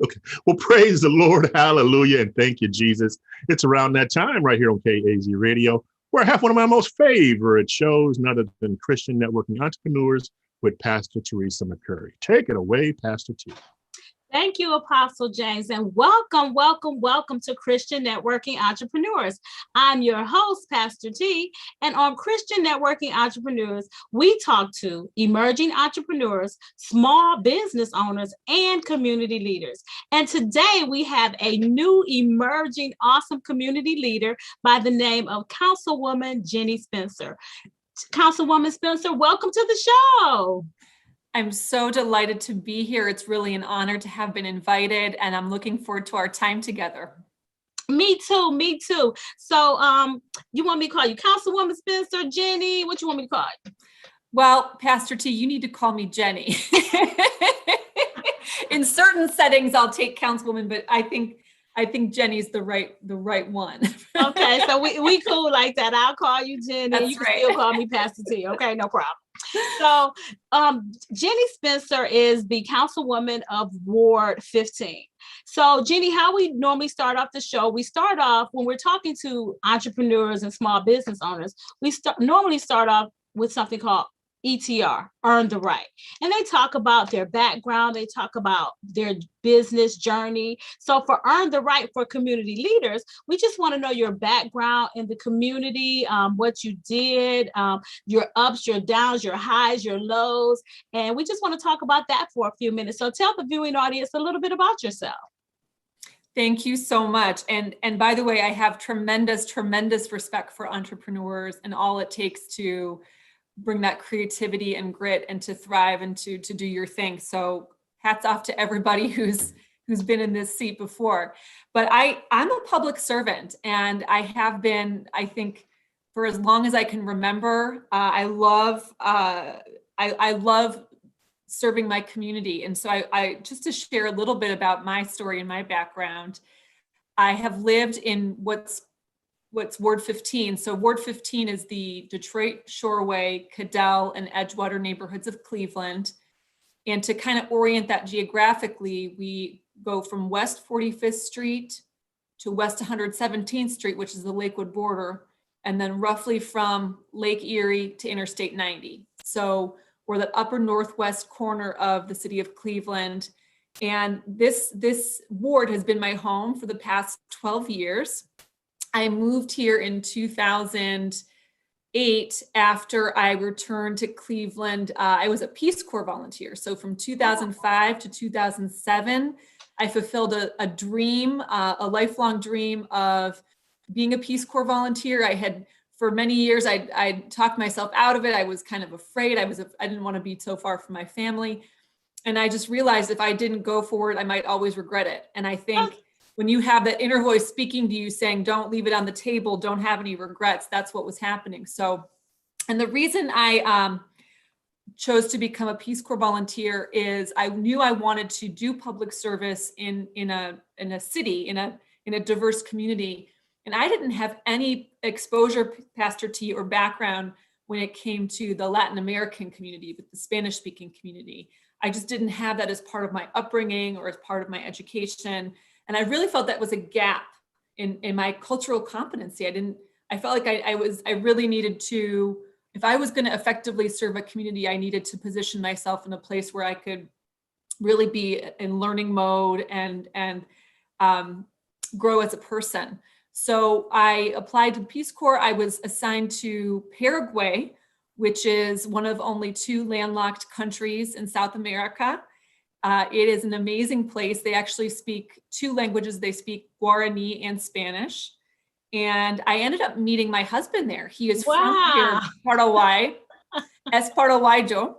Okay. Well, praise the Lord. Hallelujah. And thank you, Jesus. It's around that time right here on KAZ Radio, where I have one of my most favorite shows, none other than Christian Networking Entrepreneurs with Pastor Teresa McCurry. Take it away, Pastor T. Thank you, Apostle James, and welcome, welcome, welcome to Christian Networking Entrepreneurs. I'm your host, Pastor T, and on Christian Networking Entrepreneurs, we talk to emerging entrepreneurs, small business owners, and community leaders. And today we have a new emerging awesome community leader by the name of Councilwoman Jenny Spencer. Councilwoman Spencer, welcome to the show. I'm so delighted to be here. It's really an honor to have been invited, and I'm looking forward to our time together. Me too, me too. So you want me to call you Councilwoman Spencer, Jenny? What you want me to call you? Well, Pastor T, you need to call me Jenny. In certain settings, I'll take Councilwoman, but I think Jenny's the right one. Okay, so we cool like that. I'll call you Jenny. That's you can right. still call me Pastor T. Okay, no problem. So Jenny Spencer is the councilwoman of Ward 15. So Jenny, how we normally start off the show, we start off when we're talking to entrepreneurs and small business owners, we normally start off with something called ETR, Earn the Right. And they talk about their background, they talk about their business journey. So for Earn the Right for community leaders, we just want to know your background in the community, what you did, your ups, your downs, your highs, your lows. And we just want to talk about that for a few minutes. So tell the viewing audience a little bit about yourself. Thank you so much. And by the way, I have tremendous respect for entrepreneurs and all it takes to bring that creativity and grit and to thrive and to do your thing. So hats off to everybody who's been in this seat before. But I'm a public servant, and I have been, I think, for as long as I can remember. I love serving my community. And so I just to share a little bit about my story and my background, I have lived in what's Ward 15. So Ward 15 is the Detroit, Shoreway, Cadell, and Edgewater neighborhoods of Cleveland. And to kind of orient that geographically, we go from West 45th Street to West 117th Street, which is the Lakewood border, and then roughly from Lake Erie to Interstate 90. So we're the upper northwest corner of the city of Cleveland. And this ward has been my home for the past 12 years. I moved here in 2008 after I returned to Cleveland. I was a Peace Corps volunteer. So from 2005 to 2007, I fulfilled a dream, a lifelong dream of being a Peace Corps volunteer. I had, for many years, I talked myself out of it. I was kind of afraid. I didn't want to be so far from my family. And I just realized if I didn't go forward, I might always regret it. And I think when you have that inner voice speaking to you saying, don't leave it on the table, don't have any regrets, that's what was happening. So, and the reason I chose to become a Peace Corps volunteer is I knew I wanted to do public service in a city, in a diverse community. And I didn't have any exposure, Pastor T, or background when it came to the Latin American community, but the Spanish speaking community. I just didn't have that as part of my upbringing or as part of my education. And I really felt that was a gap in my cultural competency. I felt like I really needed to, if I was going to effectively serve a community, I needed to position myself in a place where I could really be in learning mode and grow as a person. So I applied to the Peace Corps. I was assigned to Paraguay, which is one of only 2 landlocked countries in South America. It is an amazing place. They actually speak 2 languages. They speak Guarani and Spanish. And I ended up meeting my husband there. He is from here, Paraguay, es Paraguayo.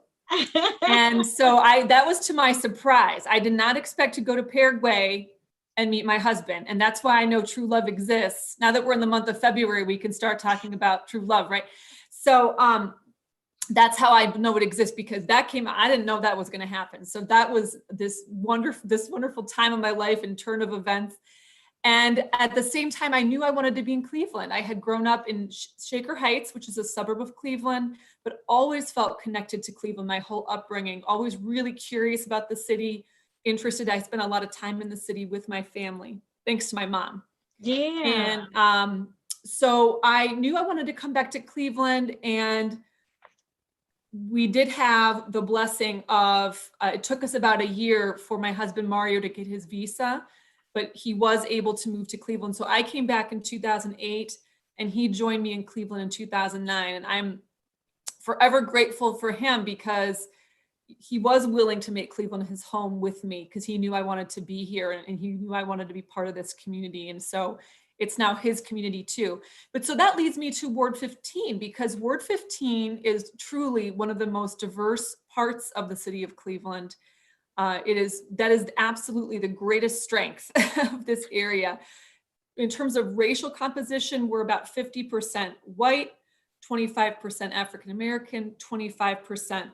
And so that was to my surprise. I did not expect to go to Paraguay and meet my husband. And that's why I know true love exists. Now that we're in the month of February, we can start talking about true love, right? So that's how I know it exists, because that came out. I didn't know that was going to happen. So that was this wonderful time of my life and turn of events. And at the same time, I knew I wanted to be in Cleveland. I had grown up in Shaker Heights, which is a suburb of Cleveland, but always felt connected to Cleveland my whole upbringing, always really curious about the city, interested. I spent a lot of time in the city with my family, thanks to my mom. Yeah. And so I knew I wanted to come back to Cleveland, and we did have the blessing of, it took us about a year for my husband Mario to get his visa, but he was able to move to Cleveland. So I came back in 2008 and he joined me in Cleveland in 2009. And I'm forever grateful for him because he was willing to make Cleveland his home with me because he knew I wanted to be here and he knew I wanted to be part of this community. And so it's now his community too. But so that leads me to Ward 15, because Ward 15 is truly one of the most diverse parts of the city of Cleveland. That is absolutely the greatest strength of this area. In terms of racial composition, we're about 50% white, 25% African-American, 25%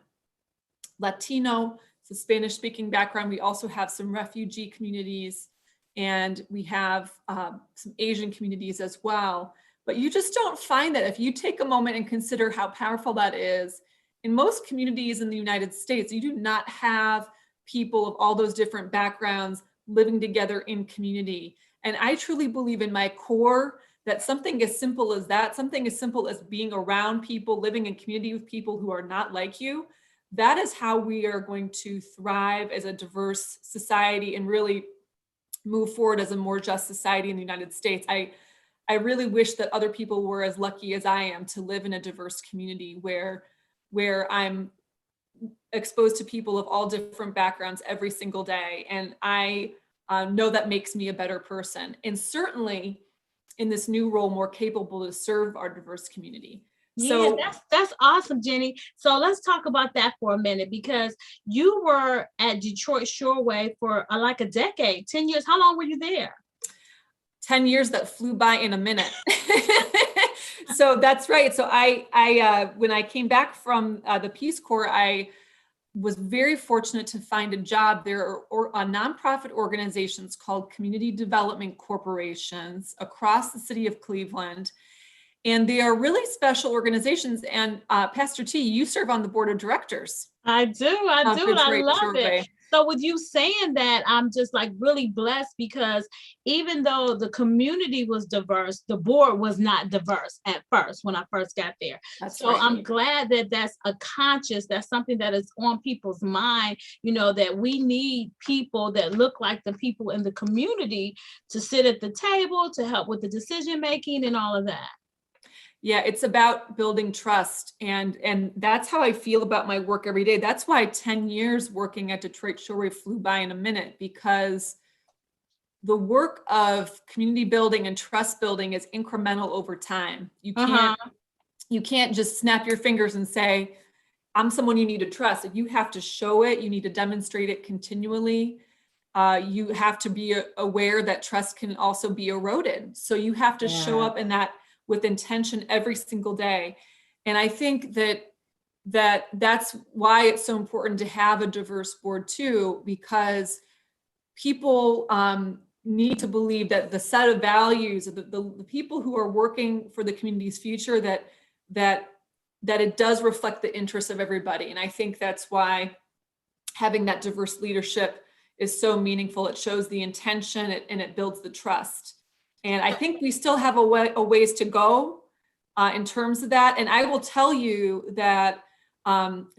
Latino, it's a Spanish-speaking background. We also have some refugee communities, and we have some Asian communities as well. But you just don't find that. If you take a moment and consider how powerful that is, in most communities in the United States, you do not have people of all those different backgrounds living together in community. And I truly believe in my core that something as simple as that, something as simple as being around people, living in community with people who are not like you, that is how we are going to thrive as a diverse society and really move forward as a more just society in the United States. I really wish that other people were as lucky as I am to live in a diverse community where I'm exposed to people of all different backgrounds every single day. And I know that makes me a better person. And certainly in this new role, more capable to serve our diverse community. So yeah, that's awesome, Jenny. So let's talk about that for a minute, because you were at Detroit Shoreway for like a decade, 10 years. How long were you there? 10 years that flew by in a minute. So that's right. So I when I came back from the Peace Corps, I was very fortunate to find a job. There are nonprofit organizations called Community Development Corporations across the city of Cleveland. And they are really special organizations. And Pastor T, you serve on the board of directors. I do. I love it. So with you saying that, I'm just like really blessed, because even though the community was diverse, the board was not diverse at first when I first got there. That's so right. I'm glad that that's something that is on people's mind, that we need people that look like the people in the community to sit at the table, to help with the decision making and all of that. Yeah, it's about building trust. And that's how I feel about my work every day. That's why 10 years working at Detroit Shoreway flew by in a minute, because the work of community building and trust building is incremental over time. You can't just snap your fingers and say, I'm someone you need to trust. You have to show it. You need to demonstrate it continually. You have to be aware that trust can also be eroded. So you have to show up in that with intention every single day. And I think that's why it's so important to have a diverse board too, because people need to believe that the set of values of the people who are working for the community's future, that it does reflect the interests of everybody. And I think that's why having that diverse leadership is so meaningful. It shows the intention and it builds the trust. And I think we still have a ways to go in terms of that. And I will tell you that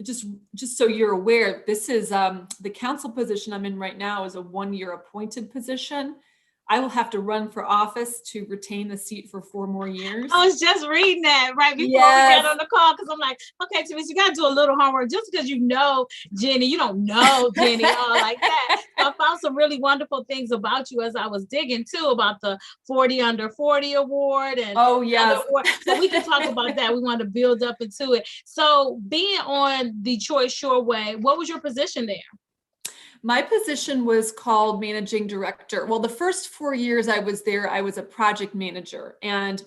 just so you're aware, this is the council position I'm in right now is a 1-year appointed position. I will have to run for office to retain the seat for 4 more years. I was just reading that right before we got on the call, because I'm like, okay, Teresa, you got to do a little homework. Just because you know Jenny, you don't know Jenny all like that. So I found some really wonderful things about you as I was digging too, about the 40 Under 40 award. And so we can talk about that. We want to build up into it. So being on Detroit Shoreway, what was your position there? My position was called managing director. Well, the first 4 years I was there, I was a project manager. And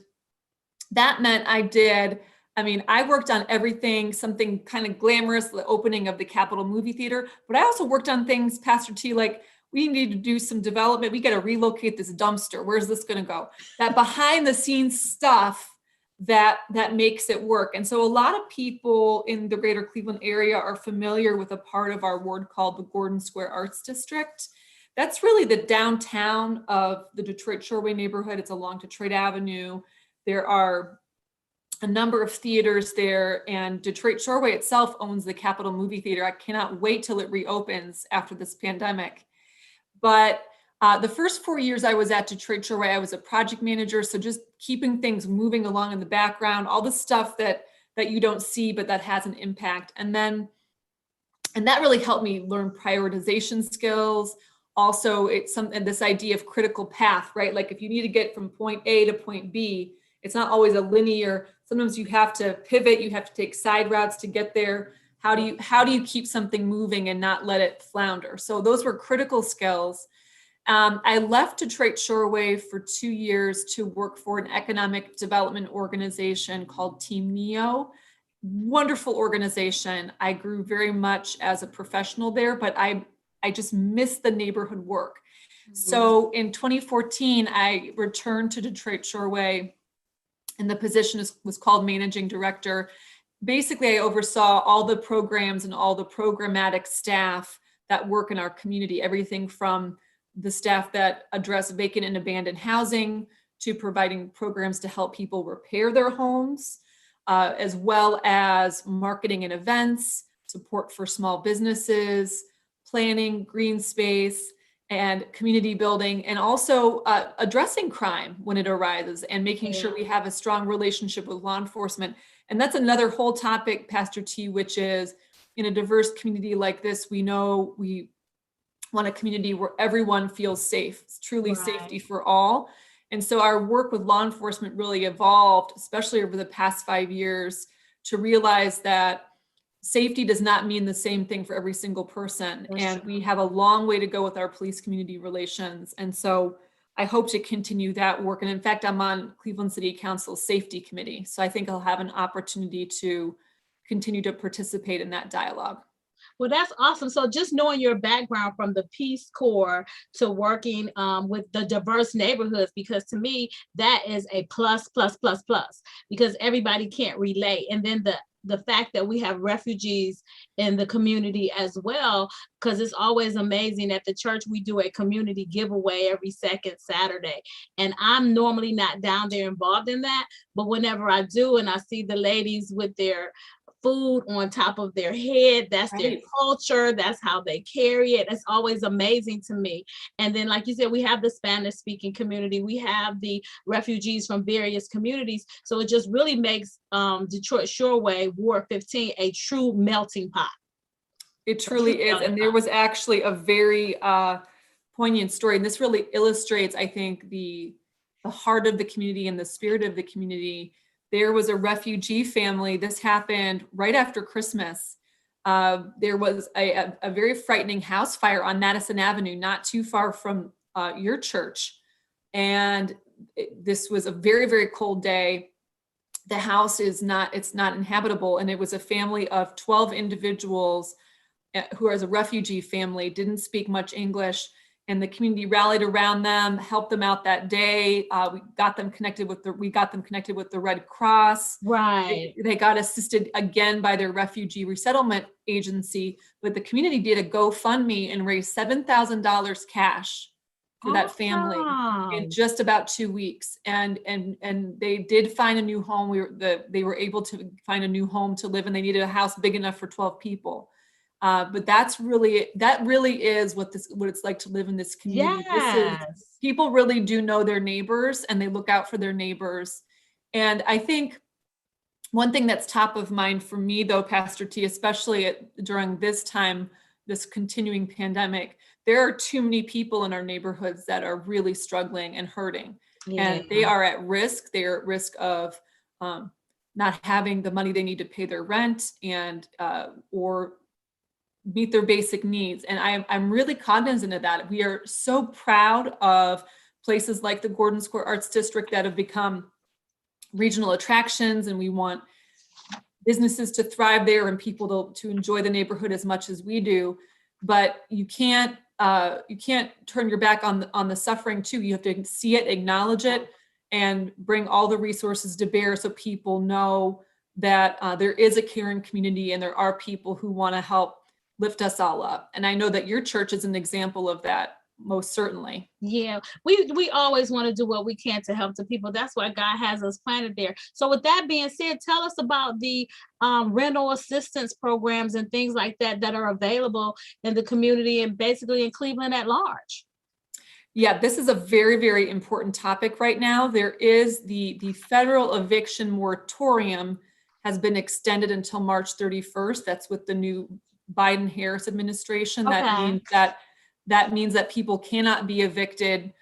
that meant I worked on everything, something kind of glamorous, the opening of the Capitol movie theater. But I also worked on things, Pastor T, like we need to do some development. We got to relocate this dumpster. Where's this going to go? That behind the scenes stuff that makes it work. And so a lot of people in the greater Cleveland area are familiar with a part of our ward called the Gordon Square Arts District. That's really the downtown of the Detroit Shoreway neighborhood. It's along Detroit Avenue. There are a number of theaters there, and Detroit Shoreway itself owns the Capitol Movie Theater. I cannot wait till it reopens after this pandemic. But the first 4 years I was at Detroit Shoreway, I was a project manager. So just keeping things moving along in the background, all the stuff that you don't see, but that has an impact. And that really helped me learn prioritization skills. Also, it's this idea of critical path, right? Like if you need to get from point A to point B, it's not always a linear. Sometimes you have to pivot, you have to take side routes to get there. How do you keep something moving and not let it flounder? So those were critical skills. I left Detroit Shoreway for 2 years to work for an economic development organization called Team Neo. Wonderful organization. I grew very much as a professional there, but I just missed the neighborhood work. Mm-hmm. So in 2014, I returned to Detroit Shoreway, and the position was called managing director. Basically, I oversaw all the programs and all the programmatic staff that work in our community, everything from the staff that address vacant and abandoned housing to providing programs to help people repair their homes, as well as marketing and events, support for small businesses, planning, green space, and community building, and also addressing crime when it arises and making sure we have a strong relationship with law enforcement. And that's another whole topic, Pastor T, which is in a diverse community like this, we know we want a community where everyone feels safe. It's truly safety for all. And so our work with law enforcement really evolved, especially over the past 5 years, to realize that safety does not mean the same thing for every single person. And we have a long way to go with our police community relations. And so I hope to continue that work. And in fact, I'm on Cleveland City Council's safety committee. So I think I'll have an opportunity to continue to participate in that dialogue. Well, that's awesome. So just knowing your background from the Peace Corps to working with the diverse neighborhoods, because to me, that is a plus, because everybody can't relate. And then the fact that we have refugees in the community as well, because it's always amazing at the church, we do a community giveaway every second Saturday. And I'm normally not down there involved in that, but whenever I do, and I see the ladies with their food on top of their head, that's their culture, that's how they carry it. It's always amazing to me. And then, like you said, we have the Spanish speaking community, we have the refugees from various communities. So it just really makes Detroit Shoreway Ward 15 a true melting pot. It truly is. And there was actually a very poignant story. And this really illustrates, I think, the heart of the community and the spirit of the community. There was a refugee family. This happened right after Christmas. There was a very frightening house fire on Madison Avenue, not too far from your church. And this was a very, very cold day. The house it's not inhabitable. And it was a family of 12 individuals who are a refugee family, didn't speak much English. And the community rallied around them, helped them out that day. We got them connected with the Red Cross. Right. They got assisted again by their refugee resettlement agency, but the community did a GoFundMe and raised $7,000 cash for that family in just about 2 weeks. And they did find a new home. They were able to find a new home to live in. They needed a house big enough for 12 people. But that really is what it's like to live in this community. Yes. People really do know their neighbors and they look out for their neighbors. And I think one thing that's top of mind for me though, Pastor T, especially during this time, this continuing pandemic, there are too many people in our neighborhoods that are really struggling and hurting. Yeah. And they are at risk. They're at risk of not having the money they need to pay their rent and or meet their basic needs. And I'm really cognizant of that. We are so proud of places like the Gordon Square Arts District that have become regional attractions, and we want businesses to thrive there and people to enjoy the neighborhood as much as we do. But you can't turn your back on the suffering too. You have to see it, acknowledge it, and bring all the resources to bear so people know that there is a caring community and there are people who want to help lift us all up. And I know that your church is an example of that, most certainly. Yeah, we always want to do what we can to help the people. That's why God has us planted there. So with that being said, tell us about the rental assistance programs and things like that that are available in the community and basically in Cleveland at large. Yeah, this is a very, very important topic right now. There is the federal eviction moratorium has been extended until March 31st. That's with the new Biden-Harris administration. Okay. That means that people cannot be evicted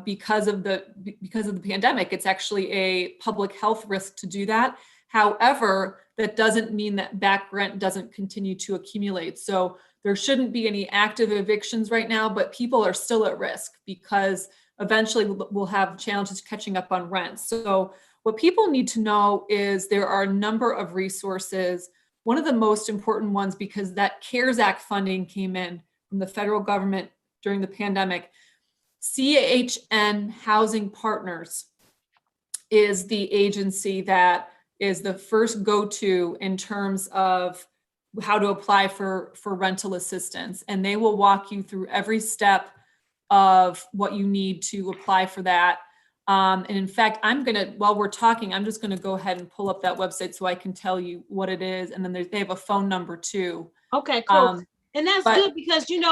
because of the pandemic. It's actually a public health risk to do that. However, that doesn't mean that back rent doesn't continue to accumulate. So there shouldn't be any active evictions right now, but people are still at risk because eventually we'll have challenges catching up on rent. So what people need to know is there are a number of resources. One of the most important ones, because that CARES Act funding came in from the federal government during the pandemic, CHN Housing Partners is the agency that is the first go-to in terms of how to apply for rental assistance. And they will walk you through every step of what you need to apply for that. And in fact, while we're talking, I'm just gonna go ahead and pull up that website so I can tell you what it is. And then they have a phone number too. Okay, cool. And that's good because, Jenny,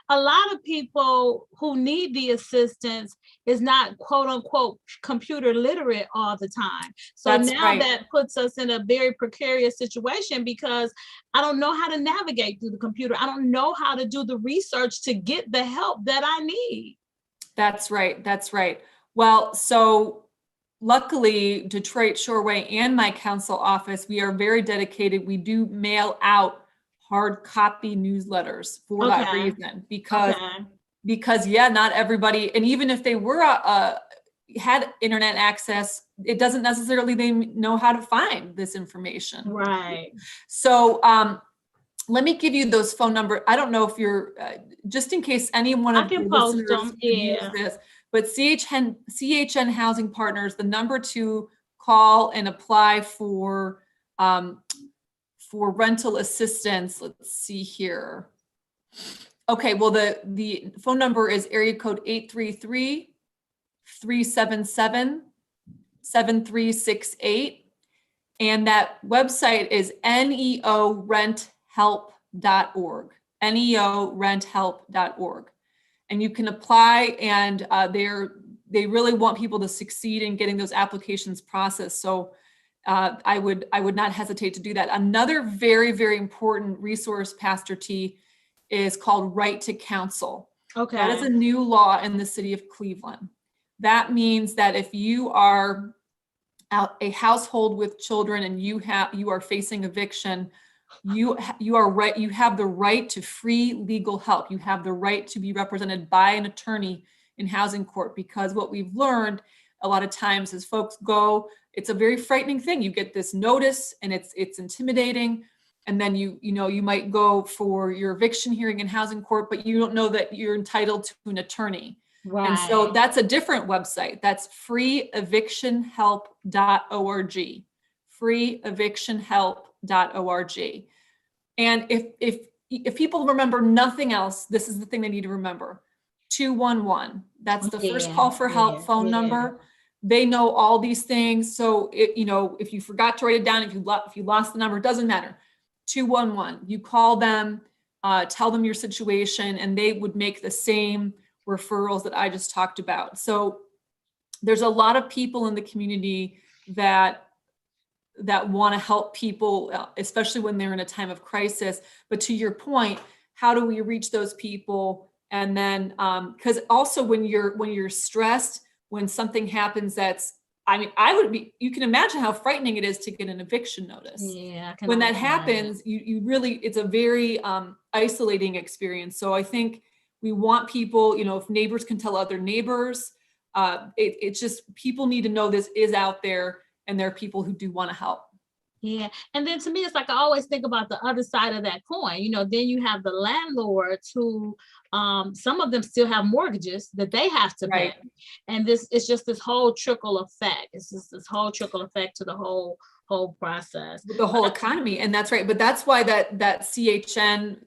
a lot of people who need the assistance is not quote unquote computer literate all the time. So that puts us in a very precarious situation because I don't know how to navigate through the computer. I don't know how to do the research to get the help that I need. That's right. Well, so luckily, Detroit Shoreway and my council office, we are very dedicated. We do mail out hard copy newsletters for that reason, because not everybody, and even if they were had internet access, it doesn't necessarily they know how to find this information. Right. So let me give you those phone numbers. I don't know if you're just in case anyone of your listeners use this, but CHN Housing Partners, the number to call and apply for rental assistance. Let's see here. Okay, well, the phone number is area code 833-377-7368. And that website is neorenthelp.org, neorenthelp.org. And you can apply, and they really want people to succeed in getting those applications processed. So I would not hesitate to do that. Another very, very important resource, Pastor T, is called Right to Counsel. Okay. That is a new law in the city of Cleveland. That means that if you are a household with children and you are facing eviction, you have the right to free legal help. You have the right to be represented by an attorney in housing court, because what we've learned a lot of times is folks go, it's a very frightening thing. You get this notice and it's intimidating. And then you might go for your eviction hearing in housing court, but you don't know that you're entitled to an attorney. Right. And so that's a different website. That's freeevictionhelp.org, freeevictionhelp.org. And if people remember nothing else, this is the thing they need to remember. 211. That's the first call for help phone number. They know all these things. So if you forgot to write it down, if you lost the number, it doesn't matter. 211. You call them, tell them your situation, and they would make the same referrals that I just talked about. So there's a lot of people in the community that want to help people, especially when they're in a time of crisis. But to your point, how do we reach those people? And then, because also when you're stressed, when something happens you can imagine how frightening it is to get an eviction notice. Yeah. When that happens, you really, it's a very isolating experience. So I think we want people, if neighbors can tell other neighbors, it's just, people need to know this is out there and there are people who do want to help. Yeah. And then to me, it's like, I always think about the other side of that coin. Then you have the landlords who some of them still have mortgages that they have to pay. And this is just this whole trickle effect. It's just this whole trickle effect to the whole process. The whole economy. And that's right. But that's why that CHN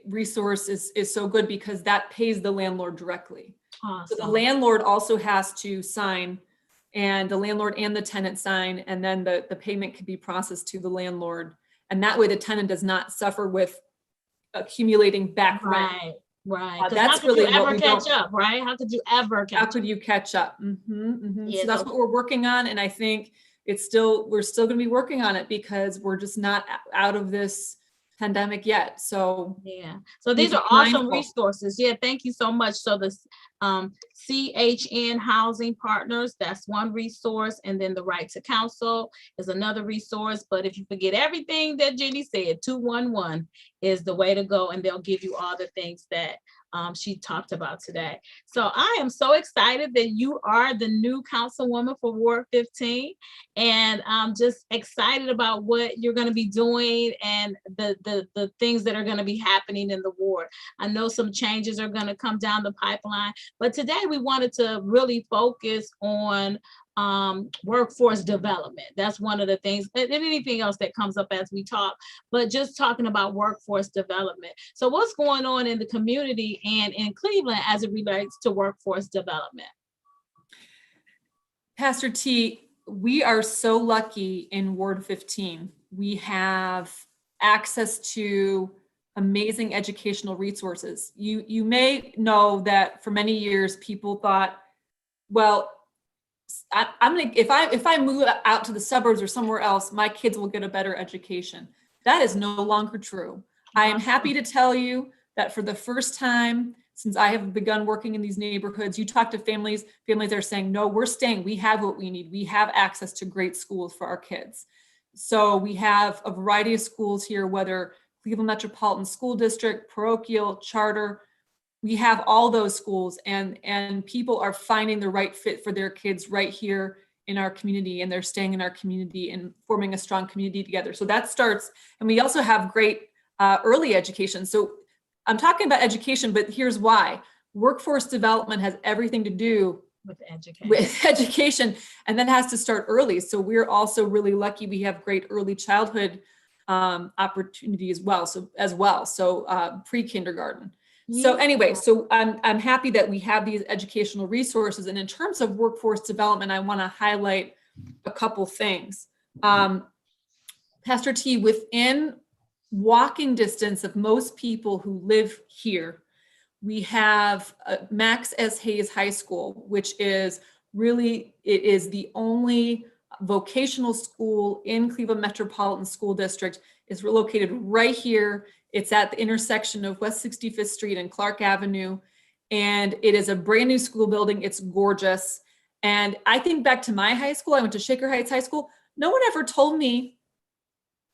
resource is so good, because that pays the landlord directly. Awesome. So the landlord also has to sign, and the landlord and the tenant sign, and then the payment can be processed to the landlord. And that way the tenant does not suffer with accumulating back rent. Right. That's how could really you ever what we catch don't, up, right? How could you ever catch how up? could you catch up? Yeah, So that's what we're working on. And I think we're still going to be working on it, because we're just not out of this pandemic yet. So yeah. So these be are awesome mindful. resources. Yeah, thank you so much. So the CHN Housing Partners, that's one resource. And then the Right to Counsel is another resource. But if you forget everything that Jenny said, 211 is the way to go. And they'll give you all the things that she talked about today. So I am so excited that you are the new councilwoman for Ward 15, and I'm just excited about what you're going to be doing and the things that are going to be happening in the ward. I know some changes are going to come down the pipeline, but today we wanted to really focus on workforce development. That's one of the things, and anything else that comes up as we talk, but just talking about workforce development. So what's going on in the community and in Cleveland as it relates to workforce development? Pastor T, we are so lucky in Ward 15. We have access to amazing educational resources. You may know that for many years people thought, well, I'm gonna, if I move out to the suburbs or somewhere else, my kids will get a better education. That is no longer true. I am happy to tell you that for the first time since I have begun working in these neighborhoods, you talk to families are saying, no, we're staying. We have what we need. We have access to great schools for our kids. So we have a variety of schools here, whether Cleveland Metropolitan School District, parochial, charter. We have all those schools, and people are finding the right fit for their kids right here in our community, and they're staying in our community and forming a strong community together. So that starts, and we also have great early education. So I'm talking about education, but here's why. Workforce development has everything to do with education, and that has to start early. So we're also really lucky. We have great early childhood opportunity as well. So pre-kindergarten. So anyway, so I'm happy that we have these educational resources. And in terms of workforce development, I want to highlight a couple things. Pastor T, within walking distance of most people who live here, we have Max S. Hayes High School, which is really, it is the only vocational school in Cleveland Metropolitan School District. Is located right here. It's at the intersection of West 65th Street and Clark Avenue. And it is a brand new school building. It's gorgeous. And I think back to my high school. I went to Shaker Heights High School. No one ever told me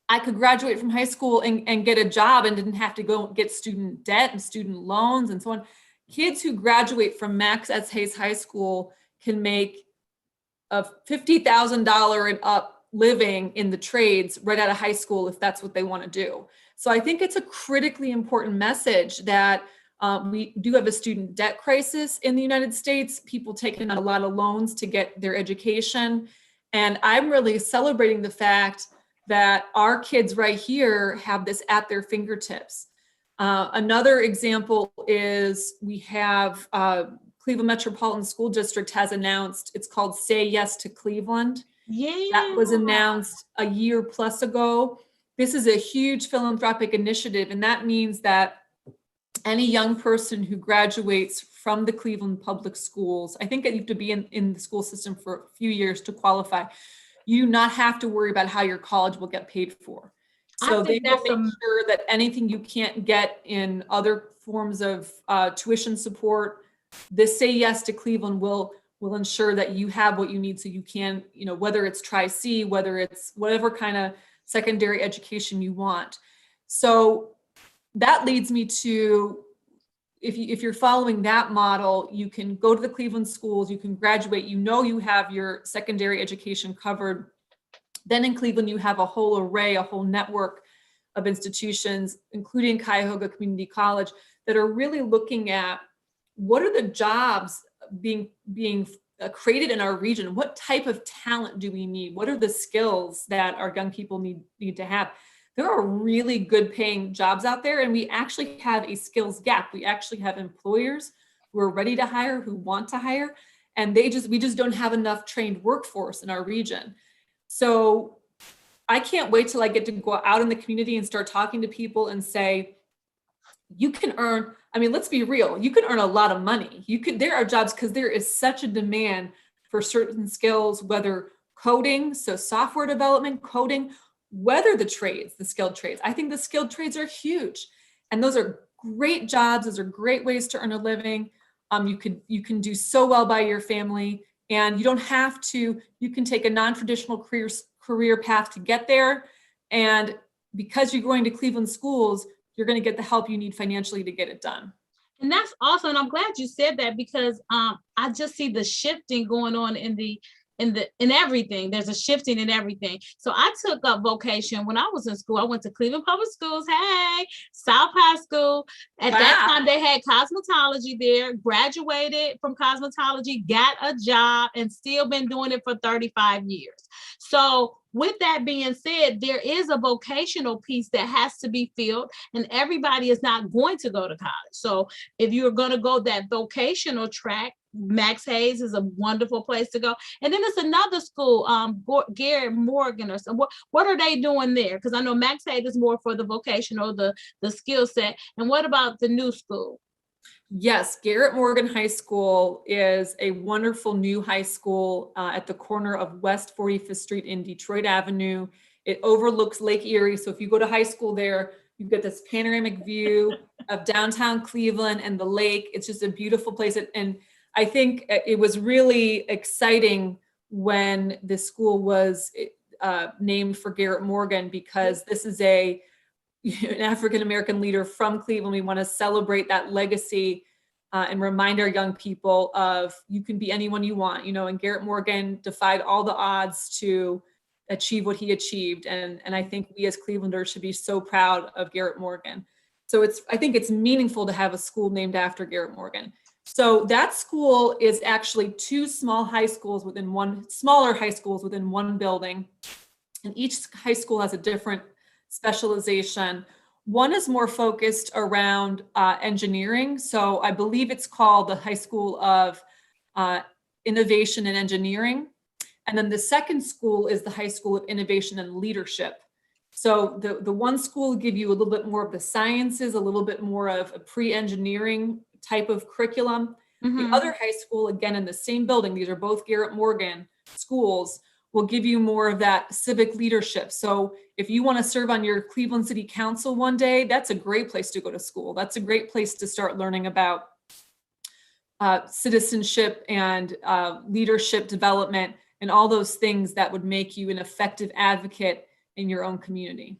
I could graduate from high school and get a job and didn't have to go get student debt and student loans and so on. Kids who graduate from Max S. Hayes High School can make a $50,000 and up living in the trades right out of high school if that's what they want to do. So I think it's a critically important message that we do have a student debt crisis in the United States, people taking out a lot of loans to get their education. And I'm really celebrating the fact that our kids right here have this at their fingertips. Another example is we have Cleveland Metropolitan School District has announced, it's called Say Yes to Cleveland. Yeah. That was announced a year plus ago. This is a huge philanthropic initiative, and that means that any young person who graduates from the Cleveland public schools, I think that you have to be in the school system for a few years to qualify. You do not have to worry about how your college will get paid for. So they will make sure that anything you can't get in other forms of tuition support, this Say Yes to Cleveland will ensure that you have what you need so you can, whether it's Tri-C, whether it's whatever kind of secondary education you want. So that leads me to, if you're following that model, you can go to the Cleveland schools, you can graduate, you have your secondary education covered. Then in Cleveland, you have a whole array, a whole network of institutions, including Cuyahoga Community College, that are really looking at what are the jobs being created in our region? What type of talent do we need? What are the skills that our young people need to have? There are really good paying jobs out there, and we actually have a skills gap. We actually have employers who are ready to hire, who want to hire, and we just don't have enough trained workforce in our region. So I can't wait till I get to go out in the community and start talking to people and say, you can earn, I mean, let's be real, you can earn a lot of money. There are jobs, because there is such a demand for certain skills, whether coding, so software development, coding, whether the trades, the skilled trades. I think the skilled trades are huge. And those are great jobs. Those are great ways to earn a living. You can do so well by your family, and you don't have to, you can take a non-traditional career path to get there. And because you're going to Cleveland schools, you're going to get the help you need financially to get it done. And that's awesome. And I'm glad you said that, because I just see the shifting going on in everything. There's a shifting in everything. So I took up vocation when I was in school. I went to Cleveland Public Schools. Hey, South High School. At that time, they had cosmetology there, graduated from cosmetology, got a job, and still been doing it for 35 years. So with that being said, there is a vocational piece that has to be filled, and everybody is not going to go to college. So if you're going to go that vocational track, Max Hayes is a wonderful place to go. And then there's another school, Garrett Morgan or something. What are they doing there? Because I know Max Hayes is more for the vocational, the skill set. And what about the new school? Yes, Garrett Morgan High School is a wonderful new high school at the corner of West 45th Street and Detroit Avenue. It overlooks Lake Erie. So if you go to high school there, you get this panoramic view of downtown Cleveland and the lake. It's just a beautiful place. And I think it was really exciting when the school was named for Garrett Morgan, because this is an African-American leader from Cleveland. We want to celebrate that legacy and remind our young people of, you can be anyone you want, and Garrett Morgan defied all the odds to achieve what he achieved. And I think we as Clevelanders should be so proud of Garrett Morgan. So I think it's meaningful to have a school named after Garrett Morgan. So that school is actually two smaller high schools within one building. And each high school has a different specialization. One is more focused around engineering. So I believe it's called the High School of Innovation and Engineering. And then the second school is the High School of Innovation and Leadership. So the one school will give you a little bit more of the sciences, a little bit more of a pre-engineering type of curriculum. Mm-hmm. The other high school, again, in the same building, these are both Garrett Morgan schools, will give you more of that civic leadership. So if you want to serve on your Cleveland City Council one day, that's a great place to go to school. That's a great place to start learning about citizenship and leadership development and all those things that would make you an effective advocate in your own community.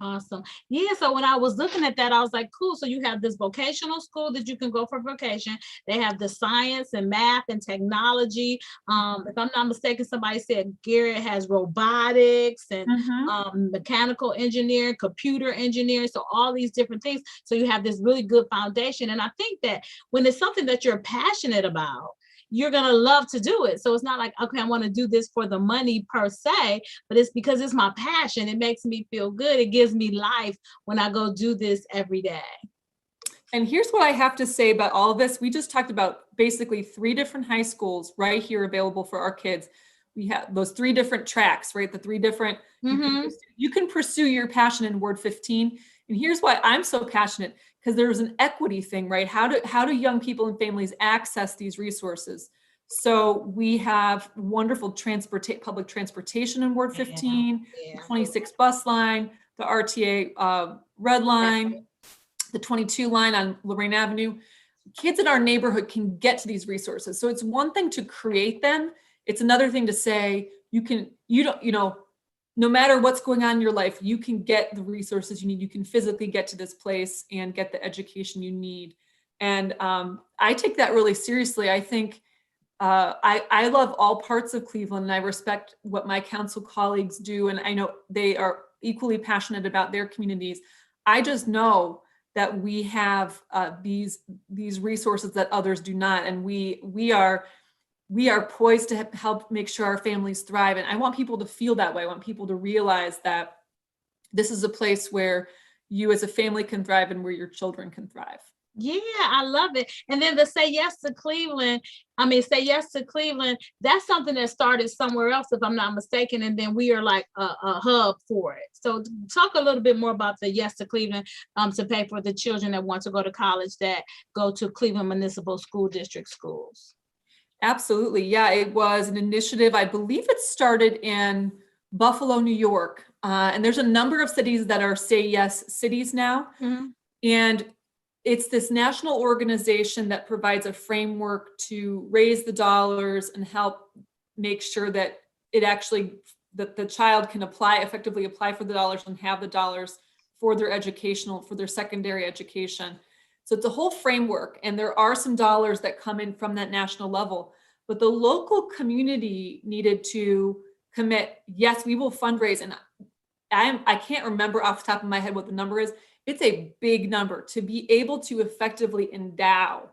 Awesome. Yeah. So when I was looking at that, I was like, cool. So you have this vocational school that you can go for vocation. They have the science and math and technology. If I'm not mistaken, somebody said Garrett has robotics and mechanical engineering, computer engineering. So all these different things. So you have this really good foundation. And I think that when it's something that you're passionate about, you're going to love to do it. So it's not like, okay, I want to do this for the money per se, but it's because it's my passion. It makes me feel good. It gives me life when I go do this every day. And here's what I have to say about all of this. We just talked about basically 3 different high schools right here available for our kids. We have those 3 different tracks, right? The 3 different, you can pursue your passion in Ward 15. And here's why I'm so passionate, because there's an equity thing, right? How do young people and families access these resources? So we have wonderful public transportation in Ward 15, the 26 bus line, the RTA red line, the 22 line on Lorraine Avenue. Kids in our neighborhood can get to these resources. So it's one thing to create them. It's another thing to say, no matter what's going on in your life, you can get the resources you need. You can physically get to this place and get the education you need. And I take that really seriously. I think I love all parts of Cleveland, and I respect what my council colleagues do. And I know they are equally passionate about their communities. I just know that we have these resources that others do not, and we are poised to help make sure our families thrive. And I want people to feel that way. I want people to realize that this is a place where you as a family can thrive and where your children can thrive. Yeah, I love it. And then the Say Yes to Cleveland, that's something that started somewhere else, if I'm not mistaken. And then we are like a hub for it. So talk a little bit more about the Yes to Cleveland to pay for the children that want to go to college that go to Cleveland Municipal School District schools. Absolutely. Yeah, it was an initiative. I believe it started in Buffalo, New York. And there's a number of cities that are Say Yes cities now. Mm-hmm. And it's this national organization that provides a framework to raise the dollars and help make sure that that the child can effectively apply for the dollars and have the dollars for their secondary education. So it's a whole framework, and there are some dollars that come in from that national level, but the local community needed to commit, yes, we will fundraise. And I can't remember off the top of my head what the number is. It's a big number to be able to effectively endow,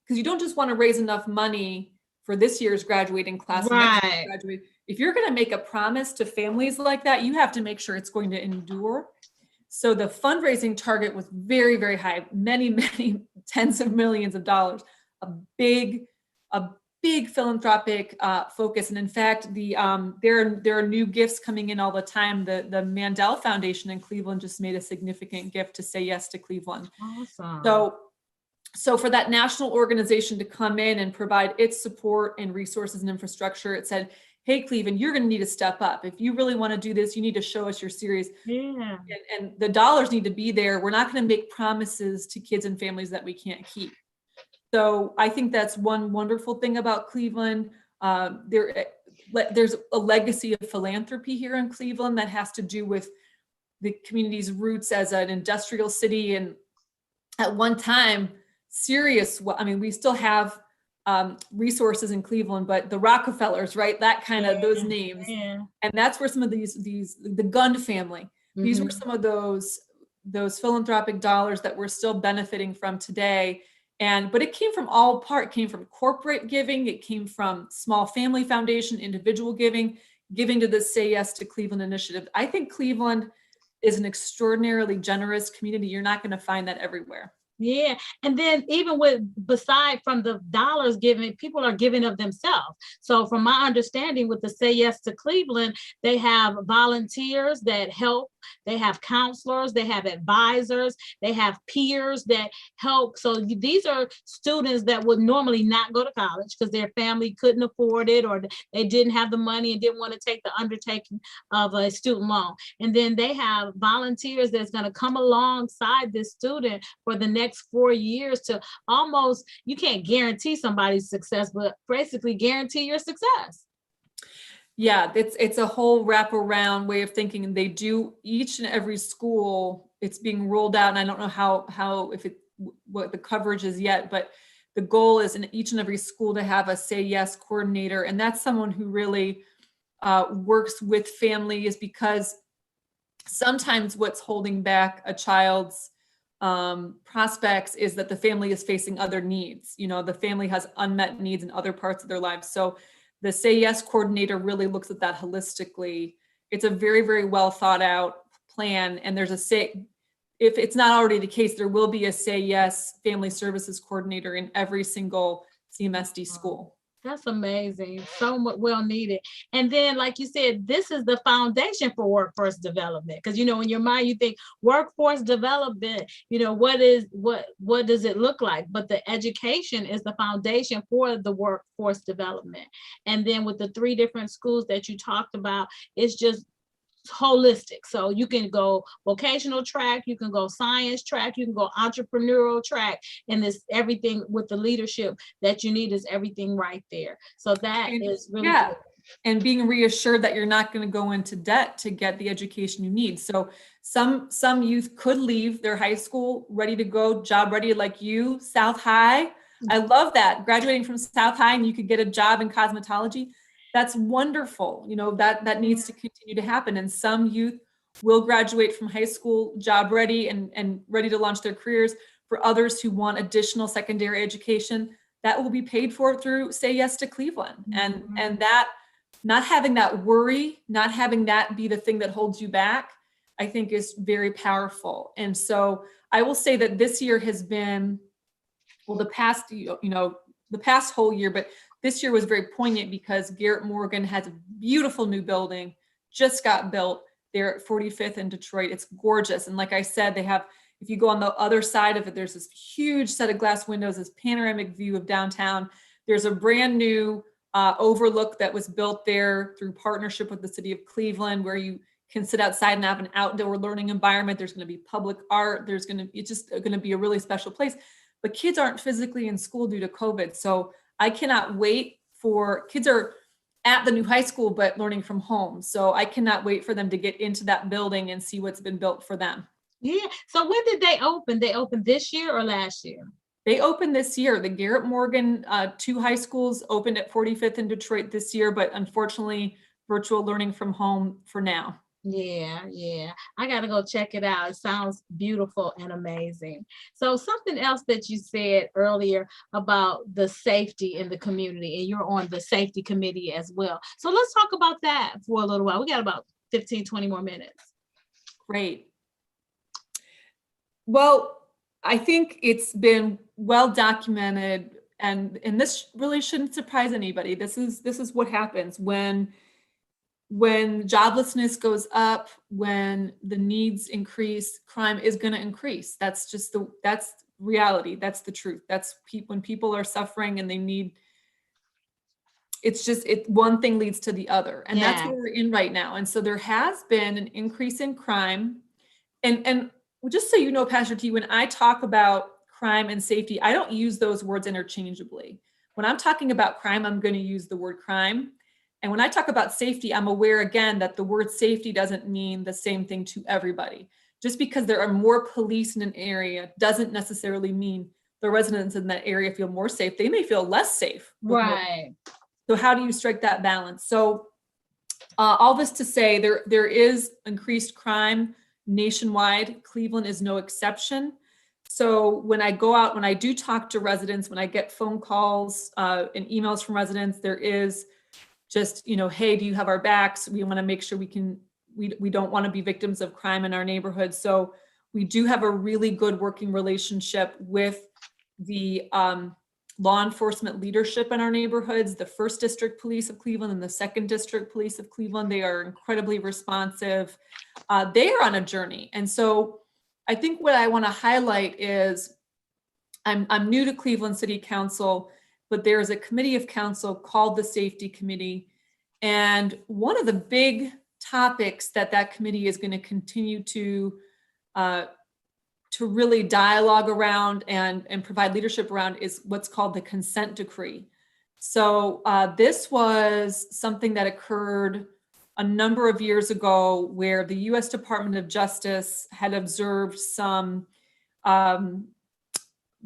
because you don't just want to raise enough money for this year's graduating class. Right. If you're going to make a promise to families like that, you have to make sure it's going to endure. So the fundraising target was very, very high, many, many tens of millions of dollars, a big philanthropic focus. And in fact, there are new gifts coming in all the time. The Mandel Foundation in Cleveland just made a significant gift to Say Yes to Cleveland. Awesome. So for that national organization to come in and provide its support and resources and infrastructure, it said, hey, Cleveland, you're going to need to step up. If you really want to do this, you need to show us you're serious. Yeah. And the dollars need to be there. We're not going to make promises to kids and families that we can't keep. So I think that's one wonderful thing about Cleveland. There's a legacy of philanthropy here in Cleveland that has to do with the community's roots as an industrial city. And at one time, we still have resources in Cleveland, but the Rockefellers, right? That kind of those names. Yeah. And that's where some of the Gund family, these were some of those philanthropic dollars that we're still benefiting from today. But it came from it came from corporate giving. It came from small family foundation, individual giving to the Say Yes to Cleveland initiative. I think Cleveland is an extraordinarily generous community. You're not going to find that everywhere. Yeah. And then even beside from the dollars given, people are giving of themselves. So from my understanding with the Say Yes to Cleveland, they have volunteers that help. They have counselors, they have advisors, they have peers that help. So these are students that would normally not go to college because their family couldn't afford it, or they didn't have the money and didn't want to take the undertaking of a student loan. And then they have volunteers that's going to come alongside this student for the next 4 years to almost, you can't guarantee somebody's success, but basically guarantee your success. Yeah, it's a whole wraparound way of thinking. And they do each and every school, it's being rolled out. And I don't know what the coverage is yet, but the goal is in each and every school to have a Say Yes coordinator. And that's someone who really works with families, because sometimes what's holding back a child's prospects is that the family is facing other needs. The family has unmet needs in other parts of their lives. So the Say Yes coordinator really looks at that holistically. It's a very, very well thought out plan. And there's if it's not already the case, there will be a Say Yes family services coordinator in every single CMSD school. That's amazing. So much well needed. And then, like you said, this is the foundation for workforce development. Because, in your mind, you think workforce development, what does it look like? But the education is the foundation for the workforce development. And then with the 3 different schools that you talked about, it's just holistic. So you can go vocational track, you can go science track, you can go entrepreneurial track, and this everything with the leadership that you need is everything right there. So that is really good. And being reassured that you're not going to go into debt to get the education you need. So some youth could leave their high school ready to go, job ready, like you, South High. I love that, graduating from South High and you could get a job in cosmetology. That's wonderful. That needs to continue to happen. And some youth will graduate from high school job ready and ready to launch their careers. For others who want additional secondary education, that will be paid for through Say Yes to Cleveland. And that, not having that worry, not having that be the thing that holds you back, I think is very powerful. And so I will say that this year has been, well, the past whole year, but this year was very poignant because Garrett Morgan has a beautiful new building, just got built there at 45th in Detroit. It's gorgeous. And like I said, they have, if you go on the other side of it, there's this huge set of glass windows, this panoramic view of downtown. There's a brand new overlook that was built there through partnership with the city of Cleveland, where you can sit outside and have an outdoor learning environment. There's going to be public art. It's just going to be a really special place. But kids aren't physically in school due to COVID. So I cannot wait for, kids are at the new high school, but learning from home. So I cannot wait for them to get into that building and see what's been built for them. Yeah. So when did they open? They opened this year or last year? They opened this year. The Garrett Morgan 2 high schools opened at 45th in Detroit this year, but unfortunately, virtual learning from home for now. Yeah. I got to go check it out. It sounds beautiful and amazing. So something else that you said earlier about the safety in the community, and you're on the safety committee as well. So let's talk about that for a little while. We got about 15, 20 more minutes. Great. Well, I think it's been well documented, and this really shouldn't surprise anybody. This is what happens when joblessness goes up, when the needs increase, crime is going to increase. That's reality. That's the truth. That's when people are suffering and they need, one thing leads to the other. And that's what we're in right now. And so there has been an increase in crime. And just so you know, Pastor T, when I talk about crime and safety, I don't use those words interchangeably. When I'm talking about crime, I'm going to use the word crime. And when I talk about safety, I'm aware again that the word safety doesn't mean the same thing to everybody. Just because there are more police in an area doesn't necessarily mean the residents in that area feel more safe. They may feel less safe. Right. So how do you strike that balance? So all this to say, there is increased crime nationwide. Cleveland is no exception. So when I go out, when I do talk to residents, when I get phone calls and emails from residents, there is just, hey, do you have our backs? We want to make sure we don't want to be victims of crime in our neighborhood. So we do have a really good working relationship with the law enforcement leadership in our neighborhoods, the 1st District Police of Cleveland and the 2nd District Police of Cleveland. They are incredibly responsive. They are on a journey. And so I think what I want to highlight is I'm new to Cleveland City Council, but there's a committee of council called the Safety Committee. And one of the big topics that committee is going to continue to really dialogue around and provide leadership around is what's called the consent decree. So this was something that occurred a number of years ago where the U.S. Department of Justice had observed some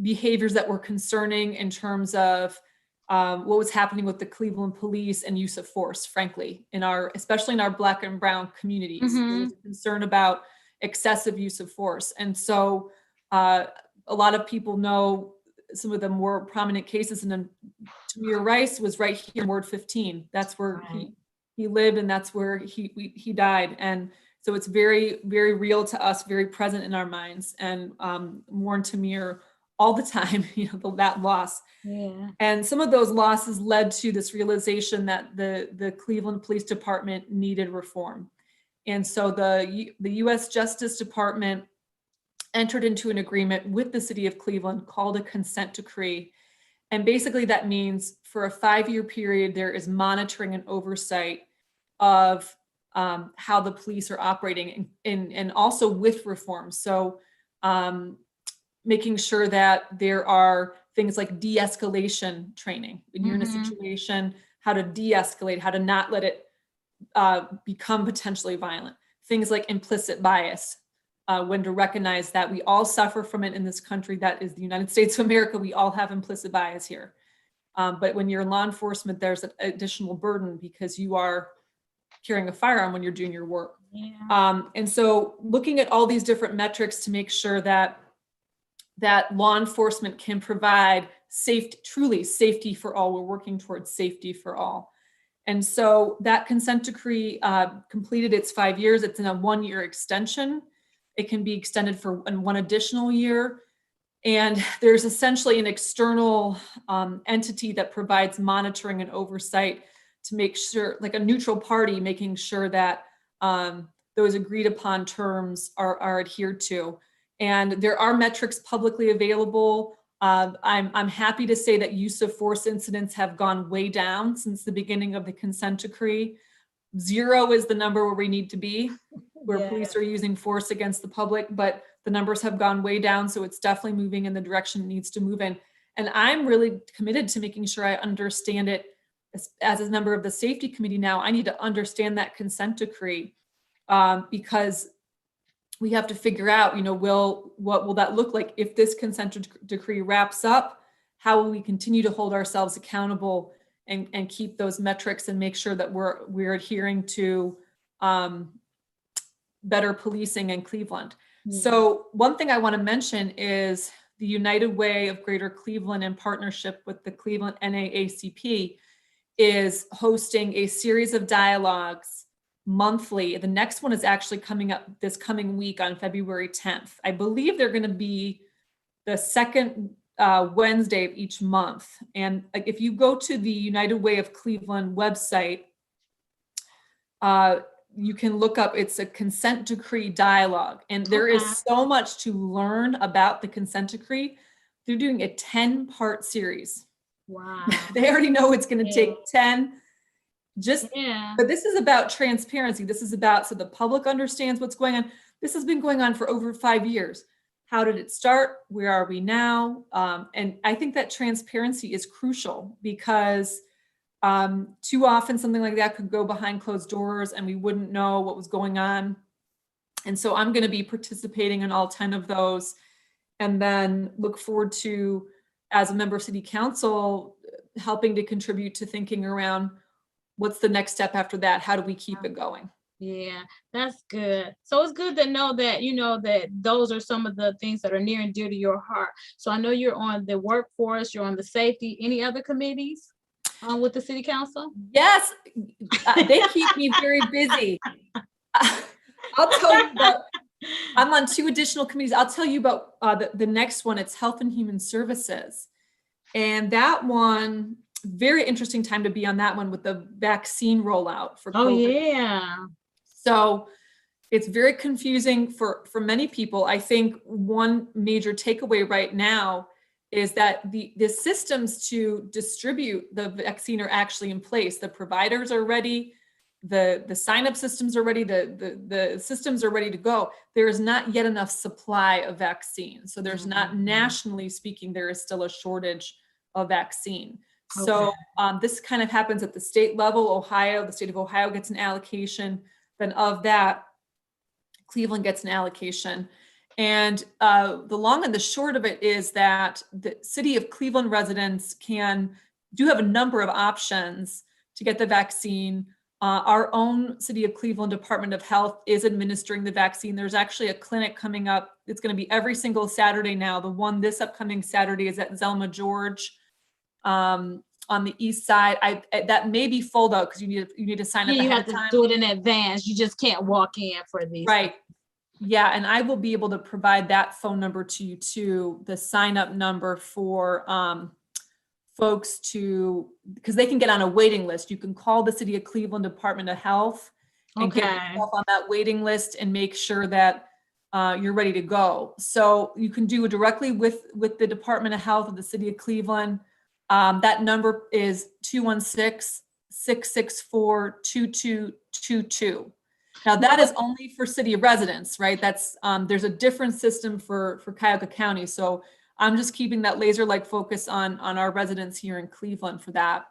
behaviors that were concerning in terms of what was happening with the Cleveland police and use of force, frankly, especially in our Black and Brown communities. Mm-hmm. There was a concern about excessive use of force. And so a lot of people know some of the more prominent cases, and then Tamir Rice was right here in Ward 15. That's where he lived, and that's where he died. And so it's very, very real to us, very present in our minds, and mourn Tamir all the time, that loss. Yeah. And some of those losses led to this realization that the Cleveland Police Department needed reform. And so the U.S. Justice Department entered into an agreement with the city of Cleveland called a consent decree. And basically that means for a 5-year period, there is monitoring and oversight of how the police are operating and also with reform. So making sure that there are things like de-escalation training. When you're in a situation, how to de-escalate, how to not let it become potentially violent. Things like implicit bias, when to recognize that we all suffer from it in this country, that is the United States of America. We all have implicit bias here. But when you're in law enforcement, there's an additional burden because you are carrying a firearm when you're doing your work. And so looking at all these different metrics to make sure that law enforcement can provide truly safety for all. We're working towards safety for all. And so that consent decree completed its 5 years. It's in a 1-year extension. It can be extended for 1 additional year. And there's essentially an external entity that provides monitoring and oversight to make sure, like a neutral party, making sure that those agreed upon terms are adhered to. And there are metrics publicly available. I'm happy to say that use of force incidents have gone way down since the beginning of the consent decree. 0 is the number where we need to be, where police are using force against the public, but the numbers have gone way down. So it's definitely moving in the direction it needs to move in. And I'm really committed to making sure I understand it as a member of the safety committee now. I need to understand that consent decree because we have to figure out, what will that look like if this consent decree wraps up? How will we continue to hold ourselves accountable and keep those metrics and make sure that we're adhering to better policing in Cleveland? So one thing I want to mention is the United Way of Greater Cleveland, in partnership with the Cleveland NAACP, is hosting a series of dialogues monthly. The next one is actually coming up this coming week on February 10th. I believe they're going to be the second Wednesday of each month. And if you go to the United Way of Cleveland website, you can look up, it's a consent decree dialogue. And there is so much to learn about the consent decree. They're doing a 10-part series. Wow. They already know it's going to take 10. But this is about transparency. This is about, so the public understands what's going on. This has been going on for over 5 years. How did it start? Where are we now? And I think that transparency is crucial because too often something like that could go behind closed doors and we wouldn't know what was going on. And so I'm going to be participating in all 10 of those, and then look forward to, as a member of City Council, helping to contribute to thinking around what's the next step after that? How do we keep it going? Yeah, that's good. So it's good to know that, that those are some of the things that are near and dear to your heart. So I know you're on the workforce, you're on the safety. Any other committees with the City Council? Yes, they keep me very busy. I'll tell you about, I'm on 2 additional committees. I'll tell you about the next one. It's Health and Human Services. And that one, very interesting time to be on that one with the vaccine rollout for COVID. Oh, yeah. So it's very confusing for many people. I think one major takeaway right now is that the systems to distribute the vaccine are actually in place. The providers are ready. The sign-up systems are ready. The systems are ready to go. There is not yet enough supply of vaccine. So there's not, nationally speaking, there is still a shortage of vaccine. Okay. So this kind of happens at the state level. The state of Ohio gets an allocation. Then of that, Cleveland gets an allocation. And the long and the short of it is that the city of Cleveland residents do have a number of options to get the vaccine. Our own City of Cleveland Department of Health is administering the vaccine. There's actually a clinic coming up. It's going to be every single Saturday now. The one this upcoming Saturday is at Zelma George on the east side. That may be full though, because you need to sign up ahead of time. You have to do it in advance. You just can't walk in for these. Right. Yeah, and I will be able to provide that phone number to you too, the sign up number for folks because they can get on a waiting list. You can call the City of Cleveland Department of Health and get yourself on that waiting list and make sure that you're ready to go. So you can do it directly with the Department of Health of the City of Cleveland. That number is 216-664-2222. Now that is only for city residents, right? That's there's a different system for Cuyahoga County. So I'm just keeping that laser-like focus on our residents here in Cleveland for that.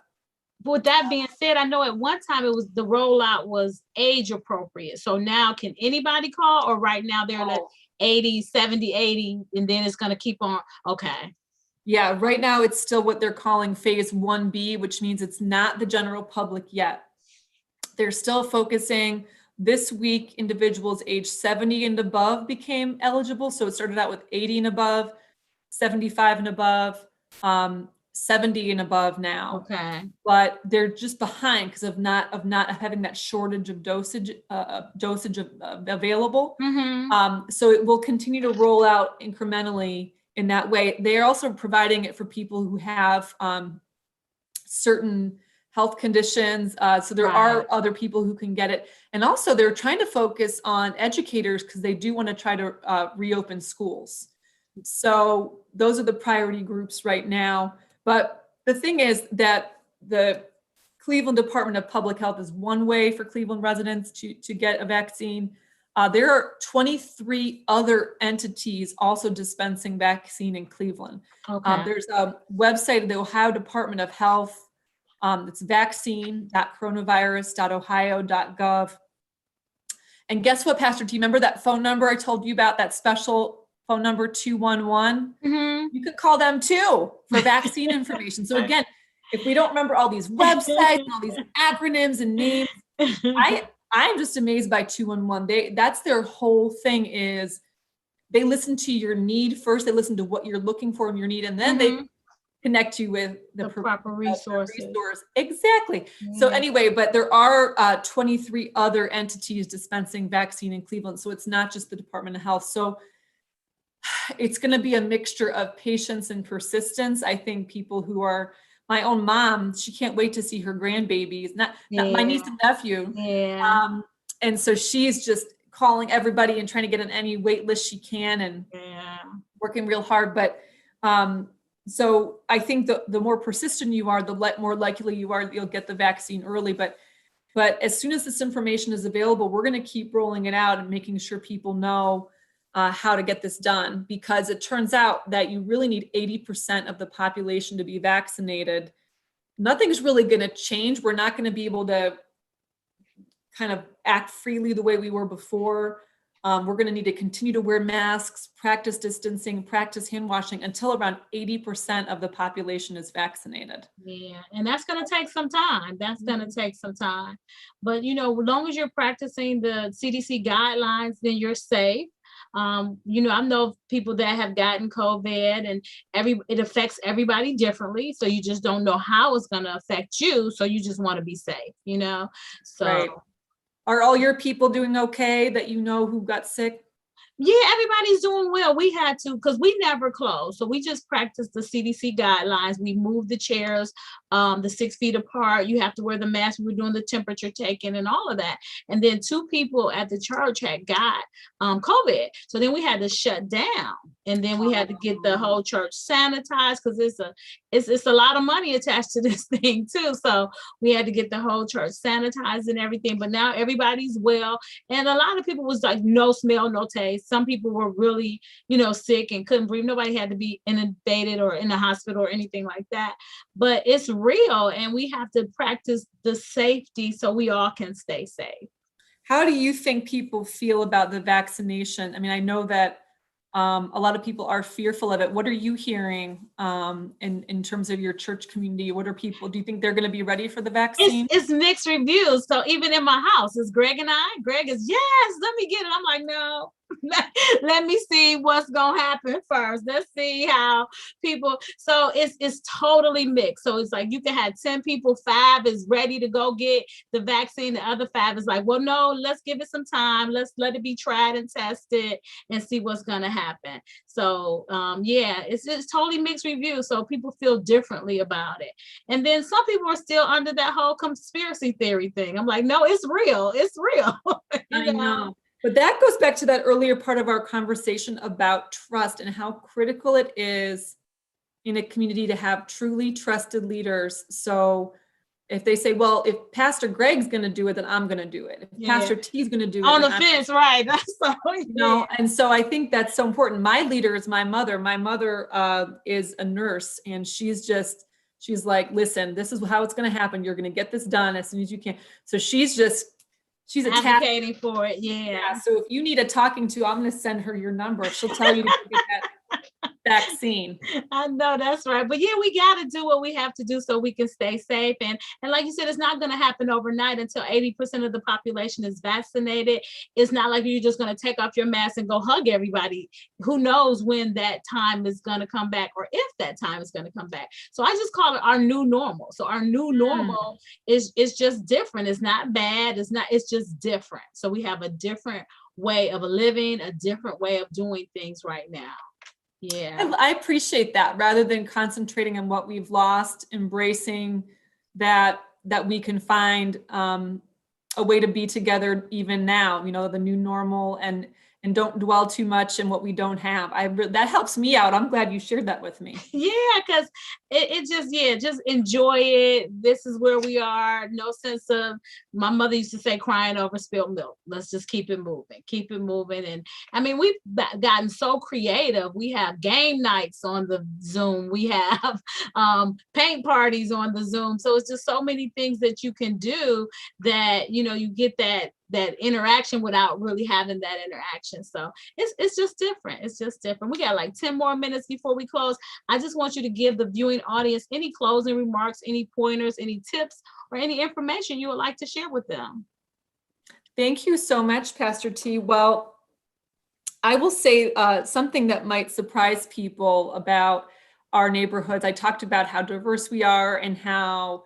But with that being said, I know at one time the rollout was age appropriate. So now can anybody call, or right now they're like 80, 70, 80, and then it's going to keep on? Okay. Yeah, right now it's still what they're calling phase 1B, which means it's not the general public yet. They're still focusing This week, individuals age 70 and above became eligible. So it started out with 80 and above, 75 and above, 70 and above now. Okay. But they're just behind because of not having that shortage of dosage available. Mm-hmm. So it will continue to roll out incrementally in that way. They are also providing it for people who have certain health conditions. So there are other people who can get it. And also they're trying to focus on educators because they do want to try to reopen schools. So those are the priority groups right now. But the thing is that the Cleveland Department of Public Health is one way for Cleveland residents to get a vaccine. There are 23 other entities also dispensing vaccine in Cleveland. Okay. There's a website of the Ohio Department of Health. It's vaccine.coronavirus.ohio.gov. And guess what, Pastor T? Remember that phone number I told you about, that special phone number 211? Mm-hmm. You could call them too for vaccine information. So again, if we don't remember all these websites and all these acronyms and names, I'm just amazed by 211. That's their whole thing, is they listen to your need first. They listen to what you're looking for in your need, and then they connect you with the proper resources. Exactly. So anyway, but there are 23 other entities dispensing vaccine in Cleveland. So it's not just the Department of Health. So it's going to be a mixture of patience and persistence. I think people who are, my own mom, she can't wait to see her grandbabies, not my niece and nephew. Yeah. And so she's just calling everybody and trying to get on any wait list she can and working real hard. But so I think the more persistent you are, the more likely you are that you'll get the vaccine early. But as soon as this information is available, we're going to keep rolling it out and making sure people know how to get this done, because it turns out that you really need 80% of the population to be vaccinated. Nothing's really going to change. We're not going to be able to kind of act freely the way we were before. We're going to need to continue to wear masks, practice distancing, practice hand washing until around 80% of the population is vaccinated. Yeah, and that's going to take some time. But, as long as you're practicing the CDC guidelines, then you're safe. I know people that have gotten COVID, and it affects everybody differently. So you just don't know how it's going to affect you. So you just want to be safe, So. Right. Are all your people doing okay that who got sick? Yeah, everybody's doing well. We had to, because we never closed. So we just practiced the CDC guidelines. We moved the chairs, the 6 feet apart. You have to wear the mask. We were doing the temperature taking and all of that. And then 2 people at the church had got COVID. So then we had to shut down. And then we had to get the whole church sanitized, because it's a lot of money attached to this thing too. So we had to get the whole church sanitized and everything. But now everybody's well. And a lot of people was like no smell, no taste. Some people were really, sick and couldn't breathe. Nobody had to be intubated or in the hospital or anything like that. But it's real, and we have to practice the safety so we all can stay safe. How do you think people feel about the vaccination? I mean, I know that a lot of people are fearful of it. What are you hearing in terms of your church community? What are people, do you think they're going to be ready for the vaccine? It's mixed reviews. So even in my house, it's Greg and I. Greg is, yes, let me get it. I'm like, no. Let me see what's gonna happen first. Let's see how people. So it's totally mixed. So it's like you can have 10 people, 5 is ready to go get the vaccine. The other 5 is like, well, no, let's give it some time. Let's let it be tried and tested and see what's gonna happen. So it's totally mixed reviews. So people feel differently about it. And then some people are still under that whole conspiracy theory thing. I'm like, no, it's real. It's real. I know. But that goes back to that earlier part of our conversation about trust and how critical it is in a community to have truly trusted leaders. So if they say, well, if Pastor Greg's going to do it, then I'm going to do it. If Pastor T's going to do it. On the fence, right. That's so, and so I think that's so important. My leader is my mother. My mother is a nurse, and she's like, listen, this is how it's going to happen. You're going to get this done as soon as you can. So she's advocating for it. Yeah. So if you need a talking to, I'm going to send her your number. She'll tell you to get that. vaccine. I know that's right. But yeah, we got to do what we have to do so we can stay safe. And like you said, it's not going to happen overnight until 80% of the population is vaccinated. It's not like you're just going to take off your mask and go hug everybody. Who knows when that time is going to come back or if that time is going to come back. So I just call it our new normal. So our new normal is just different. It's not bad. It's just different. So we have a different way of living, a different way of doing things right now. Yeah. I appreciate that, rather than concentrating on what we've lost, embracing that we can find a way to be together even now, the new normal, and don't dwell too much in what we don't have. That helps me out. I'm glad you shared that with me. Yeah, because just enjoy it. This is where we are. No sense of, my mother used to say, crying over spilled milk. Let's just keep it moving. And I mean, we've gotten so creative. We have game nights on the Zoom. We have paint parties on the Zoom. So it's just so many things that you can do that, you get that interaction without really having that interaction. So it's just different. It's just different. We got like 10 more minutes before we close. I just want you to give the viewing audience any closing remarks, any pointers, any tips, or any information you would like to share with them. Thank you so much, Pastor T. Well, I will say something that might surprise people about our neighborhoods. I talked about how diverse we are and how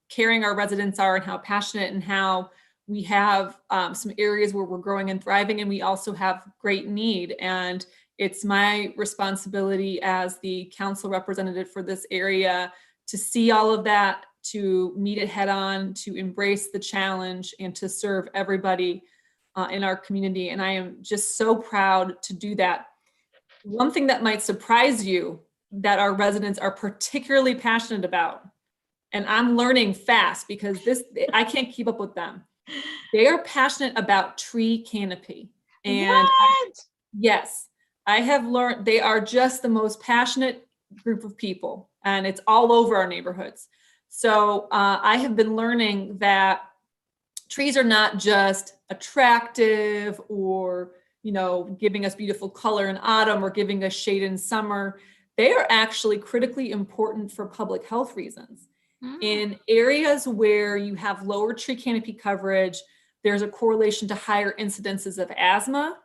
caring our residents are and how passionate, and how we have some areas where we're growing and thriving, and we also have great need. And it's my responsibility as the council representative for this area to see all of that, to meet it head on, to embrace the challenge, and to serve everybody in our community. And I am just so proud to do that. One thing that might surprise you that our residents are particularly passionate about, and I'm learning fast because I can't keep up with them. They are passionate about tree canopy. And yes, I have learned they are just the most passionate group of people, and it's all over our neighborhoods. So I have been learning that trees are not just attractive or, giving us beautiful color in autumn or giving us shade in summer. They are actually critically important for public health reasons. In areas where you have lower tree canopy coverage, there's a correlation to higher incidences of asthma,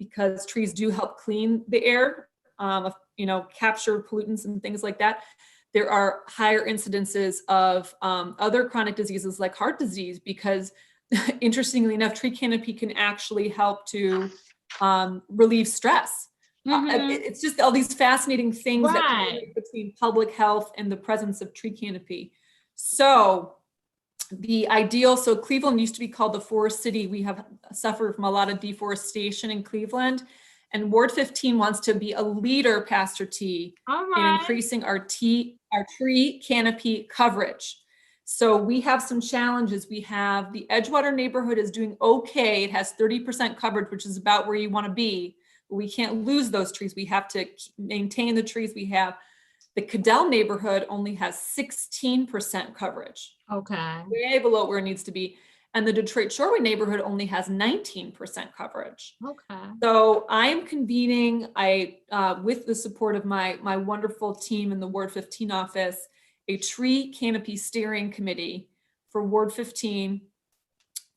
because trees do help clean the air, capture pollutants and things like that. There are higher incidences of other chronic diseases like heart disease, because interestingly enough, tree canopy can actually help to relieve stress. It's just all these fascinating things that correlate between public health and the presence of tree canopy. So Cleveland used to be called the Forest City. We have suffered from a lot of deforestation in Cleveland, and Ward 15 wants to be a leader, Pastor T, in increasing our tree canopy coverage. So we have some challenges. We have the Edgewater neighborhood is doing okay. It has 30% coverage, which is about where you want to be. But we can't lose those trees. We have to maintain the trees we have. The Cadell neighborhood only has 16% coverage. Okay. Way below where it needs to be. And the Detroit Shoreway neighborhood only has 19% coverage. Okay. So I am convening, with the support of my wonderful team in the Ward 15 office, a tree canopy steering committee for Ward 15,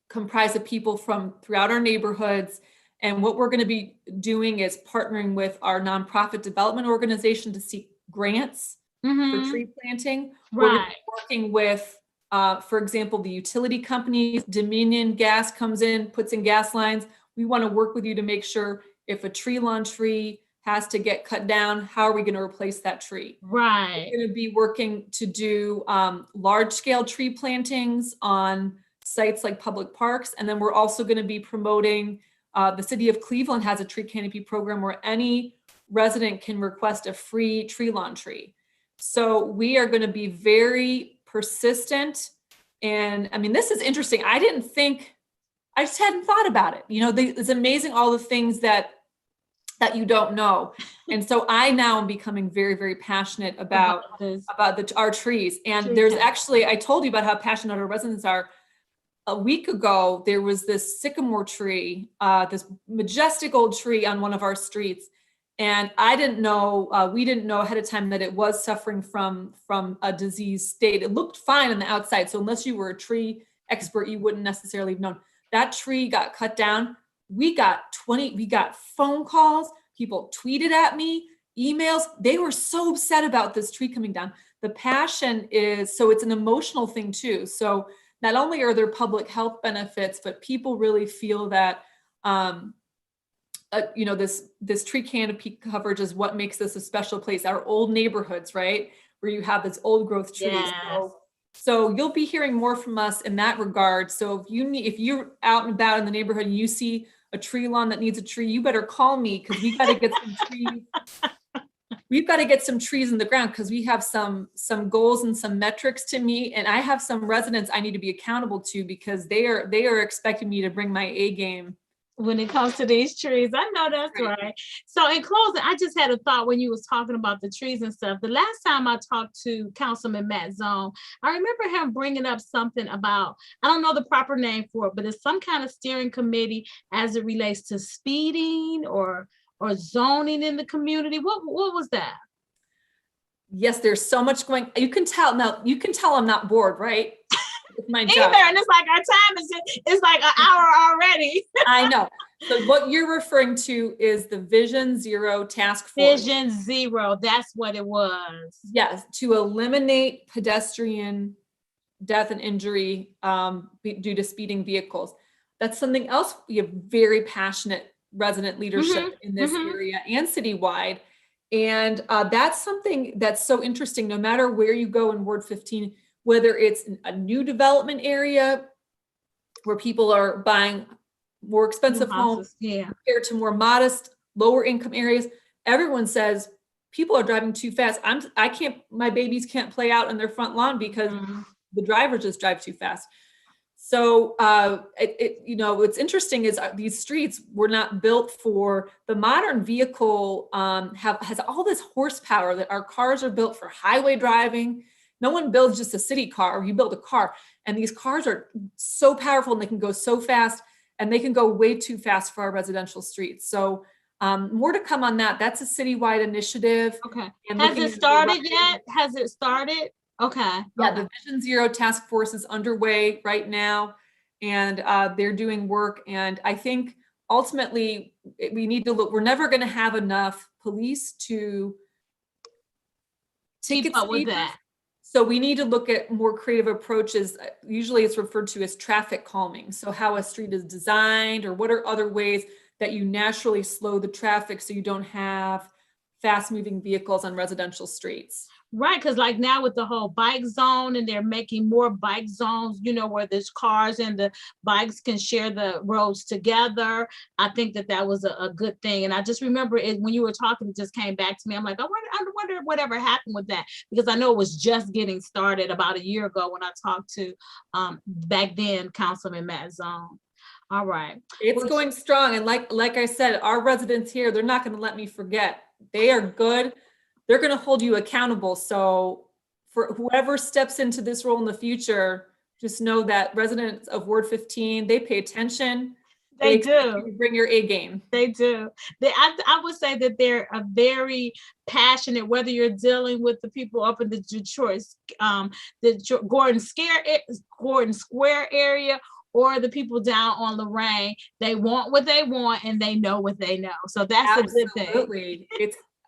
comprised of people from throughout our neighborhoods. And what we're going to be doing is partnering with our nonprofit development organization to seek grants for tree planting. We're working with, for example, the utility companies. Dominion Gas comes in, puts in gas lines. We want to work with you to make sure if a tree lawn tree has to get cut down, how are we going to replace that tree? Right. We're going to be working to do large scale tree plantings on sites like public parks. And then we're also going to be promoting, the city of Cleveland has a tree canopy program where any resident can request a free tree lawn tree. So we are going to be very persistent. And I mean, this is interesting. I just hadn't thought about it. It's amazing all the things that you don't know. And so I now am becoming very, very passionate about our trees. And there's actually, I told you about how passionate our residents are. A week ago, there was this sycamore tree, this majestic old tree on one of our streets. And I didn't know, we didn't know ahead of time that it was suffering from a disease state. It looked fine on the outside. So unless you were a tree expert, you wouldn't necessarily have known. That tree got cut down. We got phone calls. People tweeted at me, emails. They were so upset about this tree coming down. The passion is, so it's an emotional thing too. So not only are there public health benefits, but people really feel that, this tree canopy coverage is what makes this a special place. Our old neighborhoods, right? Where you have this old growth trees. Yes. So you'll be hearing more from us in that regard. So if you're out and about in the neighborhood and you see a tree lawn that needs a tree, you better call me, because we got to get some trees. We've got to get some trees in the ground, because we have some goals and some metrics to meet. And I have some residents I need to be accountable to, because they are expecting me to bring my A game when it comes to these trees. I know that's right. So in closing, I just had a thought when you was talking about the trees and stuff. The last time I talked to Councilman Matt Zone, I remember him bringing up something about, I don't know the proper name for it, but it's some kind of steering committee as it relates to speeding or zoning in the community. What was that? Yes, there's so much going. You can tell I'm not bored, right? It's my job. Either, and it's like our time is like an hour already. I know. So what you're referring to is the Vision Zero task force. Vision Zero, that's what it was. Yes, to eliminate pedestrian death and injury due to speeding vehicles. That's something else. We have very passionate resident leadership in this area and citywide. And that's something that's so interesting, no matter where you go in Ward 15, whether it's a new development area where people are buying more expensive homes compared to more modest, lower income areas. Everyone says people are driving too fast. My babies can't play out on their front lawn because the drivers just drive too fast. So, what's interesting is these streets were not built for the modern vehicle. Has all this horsepower that our cars are built for highway driving. No one builds just a city car. You build a car, and these cars are so powerful and they can go so fast, and they can go way too fast for our residential streets. So more to come on that. That's a citywide initiative. Okay. Has it started yet? Has it started? Okay. Yeah, the Vision Zero task force is underway right now, and they're doing work. And I think ultimately we need to look, we're never going to have enough police to keep up with that. So we need to look at more creative approaches. Usually it's referred to as traffic calming. So how a street is designed, or what are other ways that you naturally slow the traffic so you don't have fast moving vehicles on residential streets. Right, because like now with the whole bike zone, and they're making more bike zones, where there's cars and the bikes can share the roads together. I think that was a good thing. And I just remember it when you were talking, it just came back to me. I'm like, I wonder whatever happened with that, because I know it was just getting started about a year ago when I talked to back then Councilman Matt Zone. All right. It's going strong. And like I said, our residents here, they're not going to let me forget. They are good. They're going to hold you accountable. So for whoever steps into this role in the future, just know that residents of Ward 15, they pay attention. They do. Bring your A game. They do. I would say that they're a very passionate, whether you're dealing with the people up in the Detroit, the Gordon Square area, or the people down on Lorraine. They want what they want, and they know what they know. So that's a good thing. Absolutely.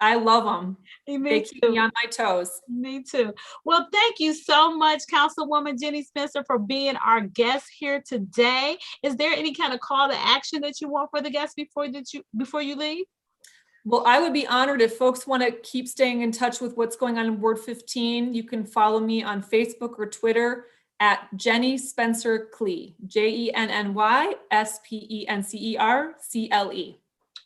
I love them. They keep me on my toes. Me too. Well, thank you so much, Councilwoman Jenny Spencer, for being our guest here today. Is there any kind of call to action that you want for the guests before you leave? Well, I would be honored if folks want to keep staying in touch with what's going on in Ward 15. You can follow me on Facebook or Twitter at Jenny Spencer Klee, JennySpencerCle.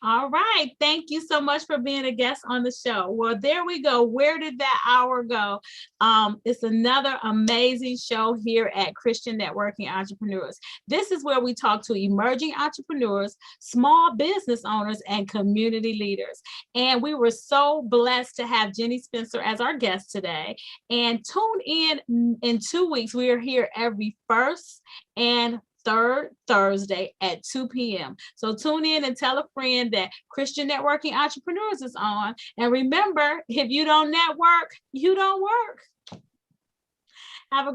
All right. Thank you so much for being a guest on the show. Well, there we go. Where did that hour go? It's another amazing show here at Christian Networking Entrepreneurs. This is where we talk to emerging entrepreneurs, small business owners, and community leaders. And we were so blessed to have Jenny Spencer as our guest today. And tune in 2 weeks. We are here every first and third Thursday at 2 p.m. So tune in and tell a friend that Christian Networking Entrepreneurs is on. And remember, if you don't network, you don't work. Have a